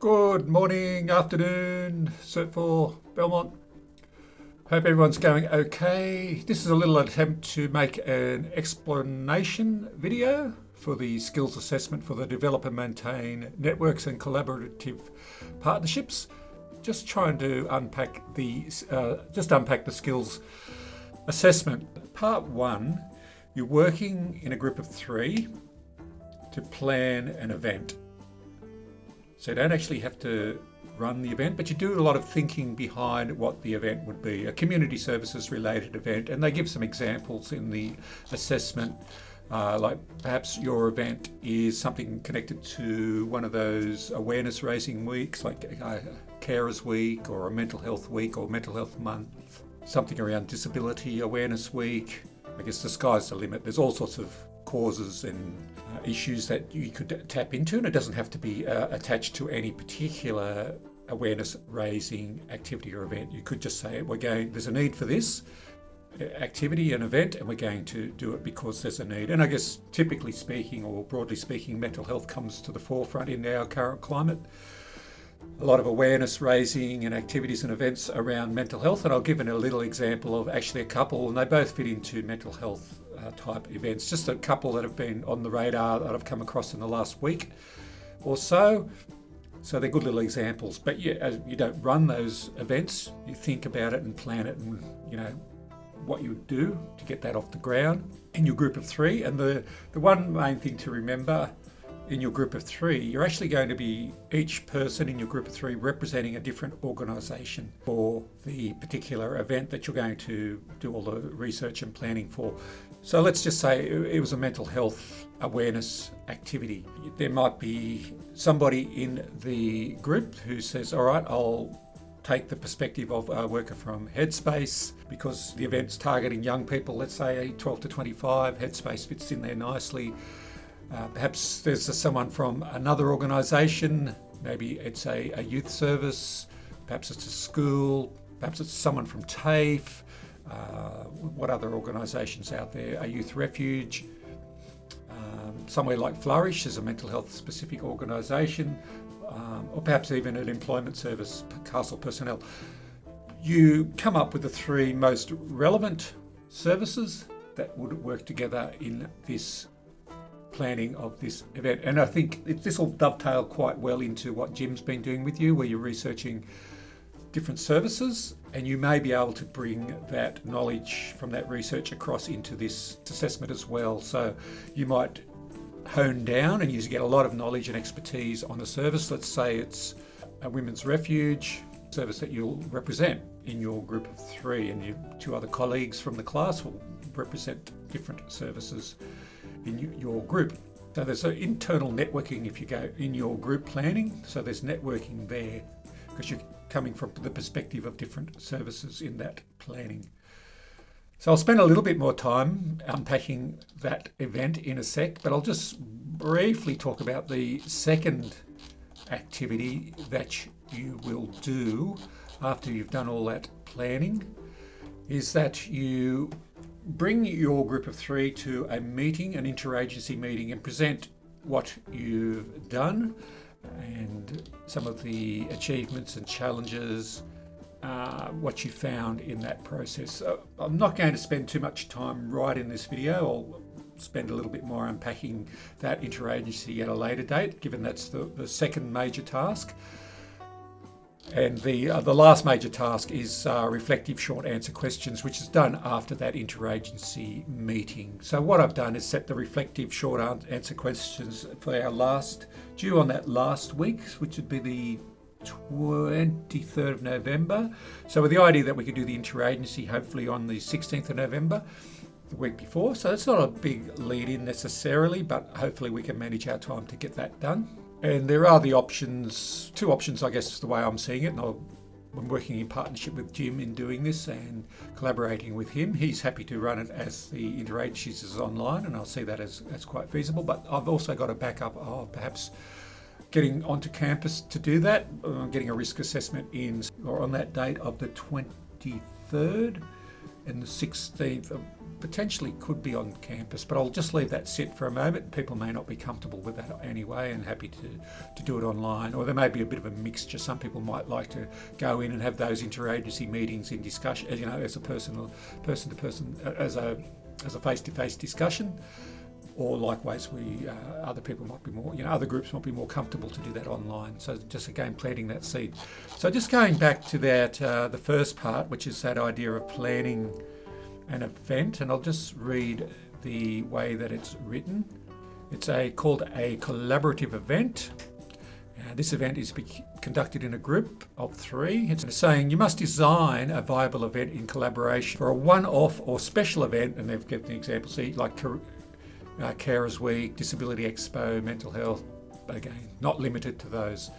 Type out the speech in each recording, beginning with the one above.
Good morning, afternoon, Cert 4 Belmont. Hope everyone's going okay. This is a little attempt to make an explanation video for the skills assessment for the develop and maintain networks and collaborative partnerships. Just trying to unpack the skills assessment. Part 1, you're working in a group of 3 to plan an event. So you don't actually have to run the event, but you do a lot of thinking behind what the event would be, a community services related event. And they give some examples in the assessment, like perhaps your event is something connected to one of those awareness raising weeks, like Carers Week or a Mental Health Week or Mental Health Month, something around Disability Awareness Week. I guess the sky's the limit. There's all sorts of causes and issues that you could tap into, and it doesn't have to be attached to any particular awareness raising activity or event. You could just say there's a need for this activity and event, and we're going to do it because there's a need. And I guess typically speaking, or broadly speaking, mental health comes to the forefront in our current climate. A lot of awareness raising and activities and events around mental health, and I'll give a little example of actually a couple, and they both fit into mental health type events. Just a couple that have been on the radar that I've come across in the last week or so. So they're good little examples. But yeah, you don't run those events. You think about it and plan it, and what you would do to get that off the ground in your group of 3. And the one main thing to remember in your group of 3, you're actually going to be each person in your group of 3 representing a different organisation for the particular event that you're going to do all the research and planning for. So let's just say it was a mental health awareness activity. There might be somebody in the group who says, all right, I'll take the perspective of a worker from Headspace because the event's targeting young people, let's say 12 to 25. Headspace fits in there nicely. Perhaps there's someone from another organisation, maybe it's a youth service, perhaps it's a school, perhaps it's someone from TAFE, what other organisations out there, a youth refuge, somewhere like Flourish is a mental health specific organisation, or perhaps even an employment service, Castle Personnel. You come up with the 3 most relevant services that would work together in this planning of this event. And I think this will dovetail quite well into what Jim's been doing with you, where you're researching different services, and you may be able to bring that knowledge from that research across into this assessment as well. So you might hone down and you get a lot of knowledge and expertise on a service. Let's say it's a women's refuge service that you'll represent in your group of 3, and your 2 other colleagues from the class will represent different services in your group. So there's an internal networking if you go in your group planning. So there's networking there because you're coming from the perspective of different services in that planning. So I'll spend a little bit more time unpacking that event in a sec, but I'll just briefly talk about the second activity that you will do after you've done all that planning, is that you bring your group of 3 to a meeting, an interagency meeting, and present what you've done and some of the achievements and challenges, what you found in that process. I'm not going to spend too much time right in this video. I'll spend a little bit more unpacking that interagency at a later date, given that's the second major task. And the last major task is reflective short answer questions, which is done after that interagency meeting. So what I've done is set the reflective short answer questions for our last, due on that last week, which would be the 23rd of November. So with the idea that we could do the interagency hopefully on the 16th of November, the week before. So it's not a big lead in necessarily, but hopefully we can manage our time to get that done. And there are the options, 2 options, I guess, the way I'm seeing it. And I'm working in partnership with Jim in doing this and collaborating with him. He's happy to run it as the interagencies is online, and I'll see that as quite feasible. But I've also got a backup of perhaps getting onto campus to do that, getting a risk assessment in or on that date of the 23rd. and the 16th potentially could be on campus, but I'll just leave that sit for a moment. People may not be comfortable with that anyway and happy to do it online, or there may be a bit of a mixture. Some people might like to go in and have those interagency meetings in discussion, as a person to person, as a face-to-face discussion, or likewise other people might be more, other groups might be more comfortable to do that online. So just again planting that seed. So just going back to that, the first part, which is that idea of planning an event, and I'll just read the way that it's written. It's called a collaborative event. This event is conducted in a group of 3. It's saying you must design a viable event in collaboration for a one-off or special event, and they've given the examples like Carers Week, Disability Expo, mental health, again, not limited to those.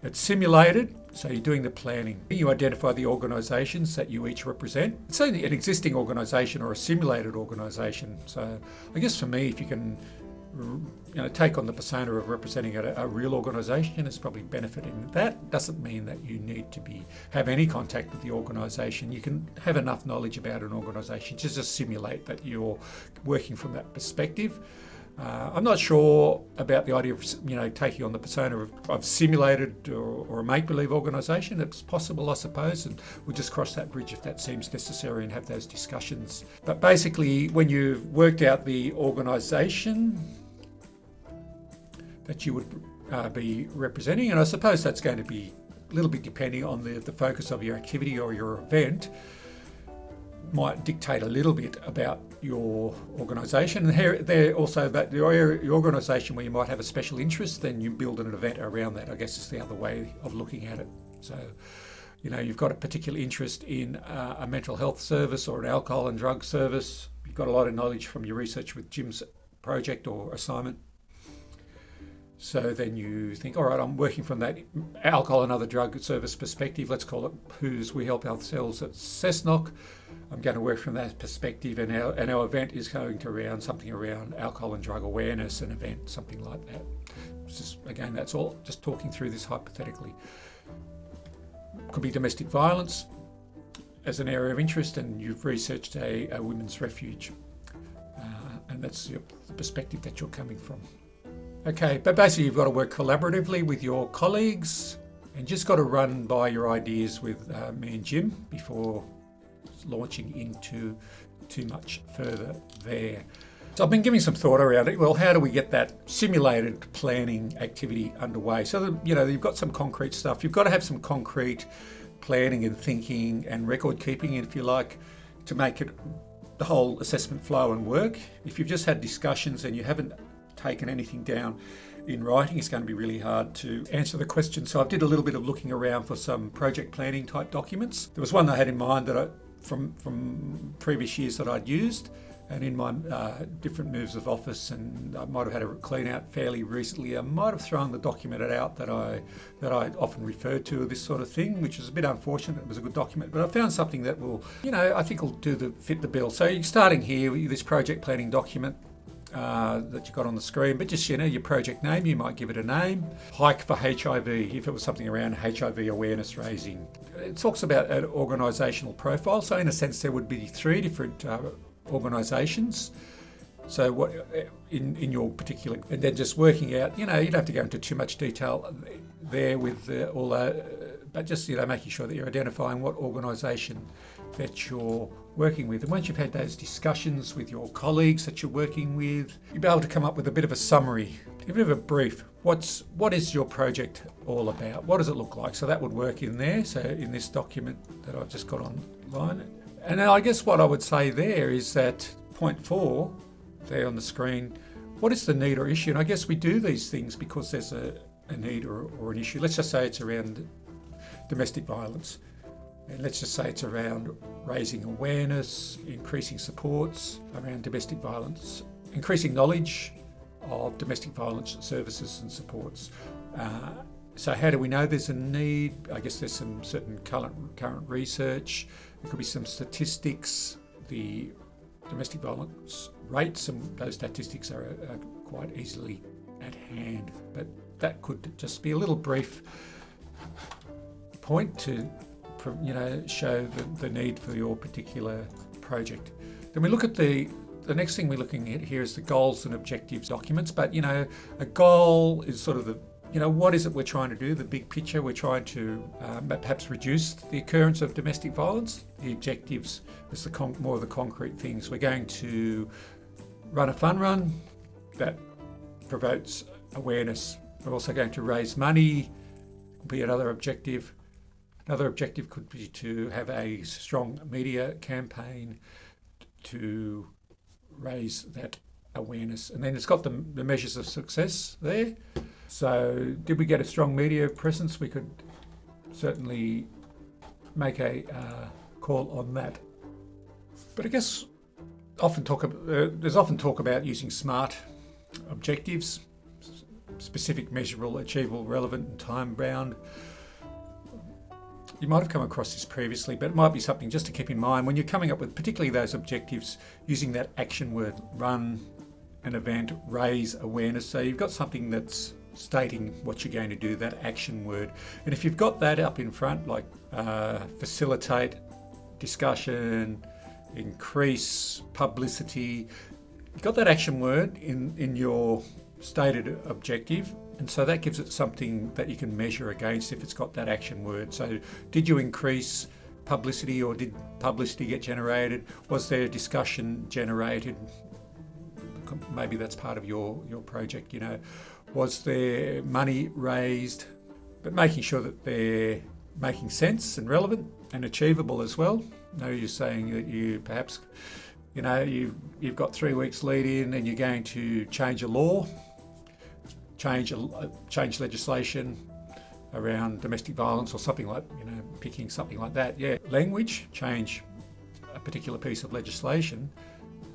It's simulated, so you're doing the planning. You identify the organisations that you each represent. It's only an existing organisation or a simulated organisation. So I guess for me, if you can take on the persona of representing a real organisation, it's probably benefiting. That doesn't mean that you need to have any contact with the organisation. You can have enough knowledge about an organisation to just simulate that you're working from that perspective. I'm not sure about the idea of taking on the persona of simulated or a make-believe organisation. It's possible, I suppose, and we'll just cross that bridge if that seems necessary and have those discussions. But basically, when you've worked out the organisation that you would be representing, and I suppose that's going to be a little bit depending on the focus of your activity or your event, might dictate a little bit about your organisation. And there also about your organisation where you might have a special interest, then you build an event around that, I guess is the other way of looking at it. So, you've got a particular interest in a mental health service or an alcohol and drug service. You've got a lot of knowledge from your research with Jim's project or assignment. So then you think, all right, I'm working from that alcohol and other drug service perspective. Let's call it Who's We Help Ourselves at Cessnock. I'm going to work from that perspective, and our event is going to something around alcohol and drug awareness, an event, something like that. Again, that's all just talking through this hypothetically. Could be domestic violence as an area of interest, and you've researched a women's refuge, and that's the perspective that you're coming from. Okay, but basically you've got to work collaboratively with your colleagues, and just got to run by your ideas with me and Jim before launching into too much further there. So I've been giving some thought around it. Well, how do we get that simulated planning activity underway? So that, you've got some concrete stuff. You've got to have some concrete planning and thinking and record keeping, if you like, to make the whole assessment flow and work. If you've just had discussions and you haven't taken anything down in writing, it's going to be really hard to answer the question. So I did a little bit of looking around for some project planning type documents. There was one I had in mind that from previous years that I'd used, and in my different moves of office, and I might have had a clean out fairly recently, I might have thrown the document out that I often referred to, this sort of thing, which is a bit unfortunate. It was a good document, but I found something that will, I think will fit the bill. So you're starting here with this project planning document that you've got on the screen, but just your project name, you might give it a name. Hike for HIV, if it was something around HIV awareness raising. It talks about an organisational profile, so in a sense there would be 3 different organisations. So what in your particular, and then just working out, you don't have to go into too much detail there with all that, but just making sure that you're identifying what organisation that you're working with. And once you've had those discussions with your colleagues that you're working with, you'll be able to come up with a bit of a summary, a bit of a brief. What is your project all about? What does it look like? So that would work in there. So in this document that I've just got online. And then I guess what I would say there is that point 4 there on the screen, what is the need or issue? And I guess we do these things because there's a need or an issue. Let's just say it's around domestic violence. And let's just say it's around raising awareness, increasing supports around domestic violence, increasing knowledge of domestic violence services and supports. So how do we know there's a need? I guess there's some certain current research. There could be some statistics. The domestic violence rates, and those statistics are quite easily at hand. But that could just be a little brief point to show the need for your particular project. Then we look at the next thing we're looking at here is the goals and objectives documents. But a goal is sort of the what is it we're trying to do, the big picture. We're trying to perhaps reduce the occurrence of domestic violence. The objectives is more of the concrete things. We're going to run a fun run that promotes awareness. We're also going to raise money, be another objective. Another objective could be to have a strong media campaign to raise that awareness. And then it's got the measures of success there. So did we get a strong media presence? We could certainly make a call on that. But I guess there's often talk about using SMART objectives: specific, measurable, achievable, relevant, and time-bound. You might have come across this previously, but it might be something just to keep in mind when you're coming up with particularly those objectives, using that action word: run an event, raise awareness. So you've got something that's stating what you're going to do, that action word. And if you've got that up in front, like facilitate discussion, increase publicity, you've got that action word in your stated objective, and so that gives it something that you can measure against if it's got that action word. So did you increase publicity, or did publicity get generated? Was there discussion generated? Maybe that's part of your project. Was there money raised? But making sure that they're making sense and relevant and achievable as well. You're saying that you perhaps you've got 3 weeks lead in and you're going to change a law, change legislation around domestic violence or something like, picking something like that. Yeah, language, change a particular piece of legislation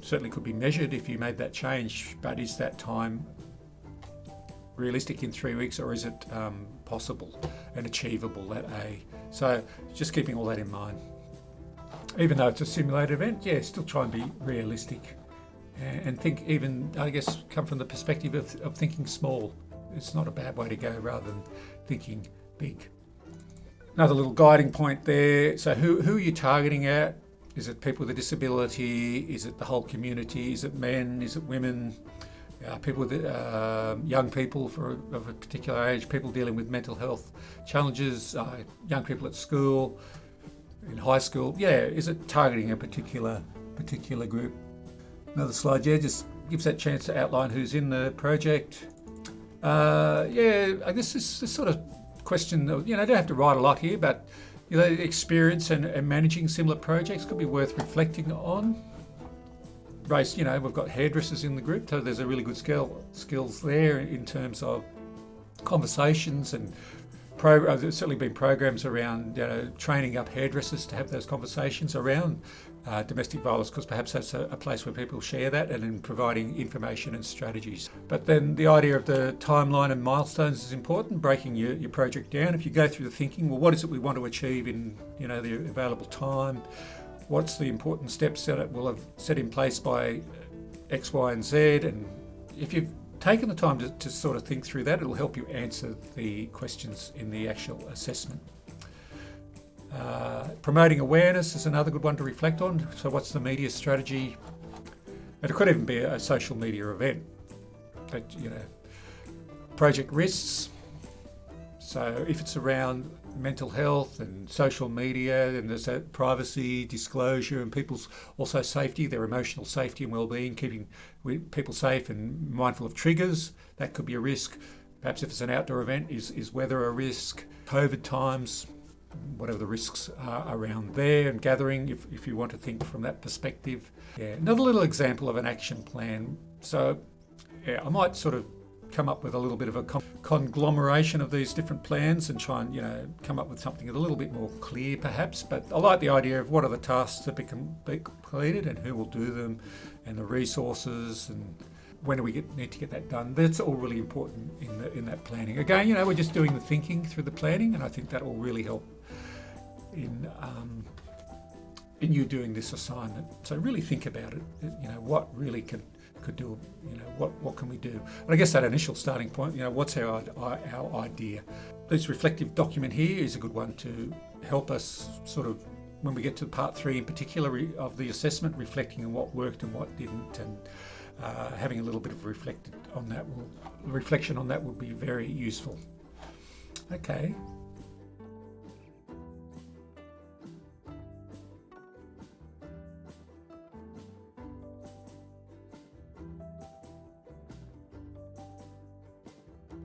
certainly could be measured if you made that change, but is that time realistic in 3 weeks, or is it possible and achievable, that A? So just keeping all that in mind. Even though it's a simulated event, still try and be realistic and think, even, I guess, come from the perspective of thinking small. It's not a bad way to go, rather than thinking big. Another little guiding point there. So who are you targeting at? Is it people with a disability? Is it the whole community? Is it men? Is it women? People with young people of a particular age, people dealing with mental health challenges, young people at school, in high school. Is it targeting a particular group? Another slide, just gives that chance to outline who's in the project. I guess this sort of question, you don't have to write a lot here, but experience and managing similar projects could be worth reflecting on. We've got hairdressers in the group, so there's a really good skills there in terms of conversations, and there's certainly been programs around training up hairdressers to have those conversations around domestic violence, because perhaps that's a place where people share that, and in providing information and strategies. But then the idea of the timeline and milestones is important, breaking your project down. If you go through the thinking, well, what is it we want to achieve in the available time? What's the important steps that it will have set in place by X, Y, and Z? And if you've taken the time to sort of think through that, it'll help you answer the questions in the actual assessment. Promoting awareness is another good one to reflect on. So what's the media strategy? And it could even be a social media event. But, project risks. So if it's around mental health and social media, then there's that privacy, disclosure, and people's also safety, their emotional safety and well-being, keeping people safe and mindful of triggers. That could be a risk. Perhaps if it's an outdoor event, is weather a risk? COVID times, whatever the risks are around there, and gathering, if you want to think from that perspective. Another little example of an action plan. So I might sort of come up with a little bit of a conglomeration of these different plans and try and come up with something a little bit more clear perhaps. But I like the idea of what are the tasks that be completed and who will do them, and the resources, and when do we need to get that done. That's all really important in that planning. Again, we're just doing the thinking through the planning, and I think that will really help in you doing this assignment. So really think about it. What really could do, what can we do? And I guess that initial starting point, what's our idea? This reflective document here is a good one to help us sort of when we get to part 3 in particular of the assessment, reflecting on what worked and what didn't, and having a little bit of reflection on that will be very useful. Okay,